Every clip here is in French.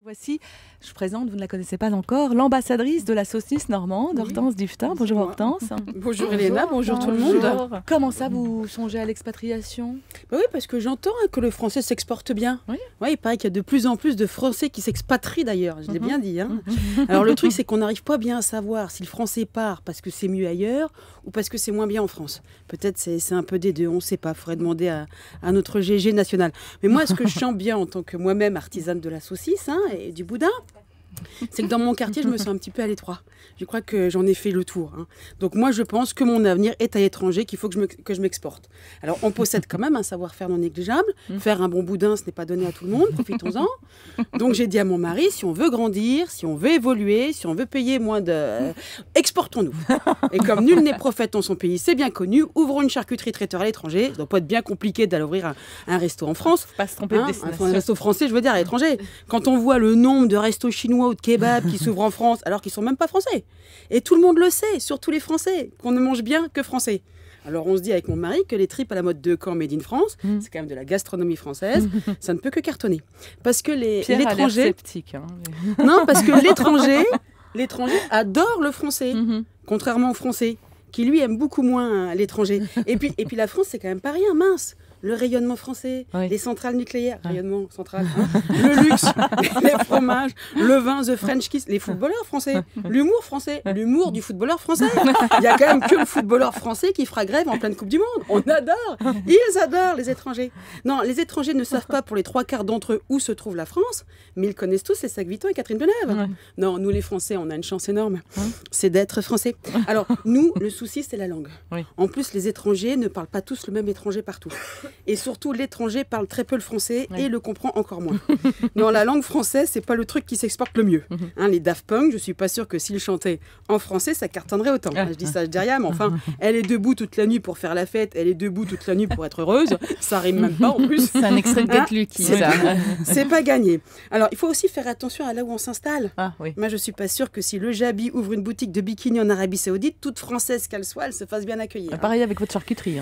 Voici, je présente, vous ne la connaissez pas encore, l'ambassadrice de la saucisse normande, Hortense Duftin. Bonjour Hortense. Bonjour Elena, bonjour tout le monde. Comment ça, vous songez à l'expatriation? Oui, parce que j'entends que le français s'exporte bien. Oui. Ouais, il paraît qu'il y a de plus en plus de Français qui s'expatrient d'ailleurs, je l'ai bien dit. Alors le truc, c'est qu'on n'arrive pas bien à savoir si le français part parce que c'est mieux ailleurs ou parce que c'est moins bien en France. Peut-être c'est un peu des deux, on ne sait pas, il faudrait demander à notre GG national. Mais moi, ce que je sens bien en tant que moi-même artisane de la saucisse et du boudin, c'est que dans mon quartier, je me sens un petit peu à l'étroit. Je crois que j'en ai fait le tour. Donc moi, je pense que mon avenir est à l'étranger, qu'il faut que je m'exporte. Alors, on possède quand même un savoir-faire non négligeable. Faire un bon boudin, ce n'est pas donné à tout le monde, profitons-en. Donc j'ai dit à mon mari, si on veut grandir, si on veut évoluer, si on veut payer moins de... Exportons-nous. Et comme nul n'est prophète dans son pays, c'est bien connu, ouvrons une charcuterie traiteur à l'étranger. Ça ne doit pas être bien compliqué d'aller ouvrir un resto en France. Pas se tromper de destination. Un resto français, je veux dire, à l'étranger. Quand on voit le nombre de restos chinois ou de kebabs qui s'ouvrent en France, alors qu'ils ne sont même pas français. Et tout le monde le sait, surtout les Français, qu'on ne mange bien que français. Alors on se dit avec mon mari que les tripes à la mode de Caen Made in France, c'est quand même de la gastronomie française, ça ne peut que cartonner. Parce que l'étranger... sceptique. Non, parce que l'étranger adore le français, contrairement au français, qui lui aime beaucoup moins l'étranger. Et puis la France, c'est quand même pas rien, mince. Le rayonnement français, les centrales nucléaires, rayonnement central, le luxe, les fromages, le vin, the French kiss, les footballeurs français, l'humour français, l'humour du footballeur français. Il n'y a quand même que le footballeur français qui fera grève en pleine Coupe du Monde. On adore, ils adorent les étrangers. Non, les étrangers ne savent pas pour les 3/4 d'entre eux où se trouve la France, mais ils connaissent tous les Sac-Vuitton et Catherine Deneuve. Non, nous les Français, on a une chance énorme, c'est d'être français. Alors nous, le souci, c'est la langue. En plus, les étrangers ne parlent pas tous le même étranger partout. Et surtout, l'étranger parle très peu le français et le comprend encore moins. Non, la langue française, c'est pas le truc qui s'exporte le mieux. Les Daft Punk, je suis pas sûre que s'ils chantaient en français, ça cartonnerait autant. Je dis ça, je dis rien, mais enfin, elle est debout toute la nuit pour faire la fête, elle est debout toute la nuit pour être heureuse. Ça rime même pas en plus. C'est un extrait de Get Lucky, ça. C'est pas gagné. Alors, il faut aussi faire attention à là où on s'installe. Oui. Moi, je suis pas sûre que si le Jabi ouvre une boutique de bikini en Arabie Saoudite, toute française qu'elle soit, elle se fasse bien accueillir. Pareil avec votre charcuterie.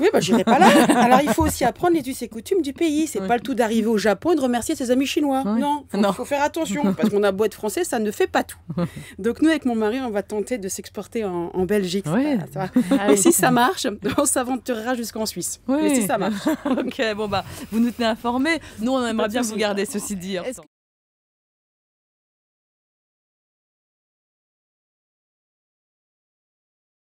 Oui, j'irai pas là. Alors, il faut aussi apprendre les us et coutumes du pays. C'est pas le tout d'arriver au Japon et de remercier ses amis chinois. Non, faut faire attention. Parce qu'on a beau être français, ça ne fait pas tout. Donc, nous, avec mon mari, on va tenter de s'exporter en Belgique. Ça va. Et si ça marche, on s'aventurera jusqu'en Suisse. Et si ça marche. Ok, bon, vous nous tenez informés. Nous, on aimerait bien vous garder, ceci dit.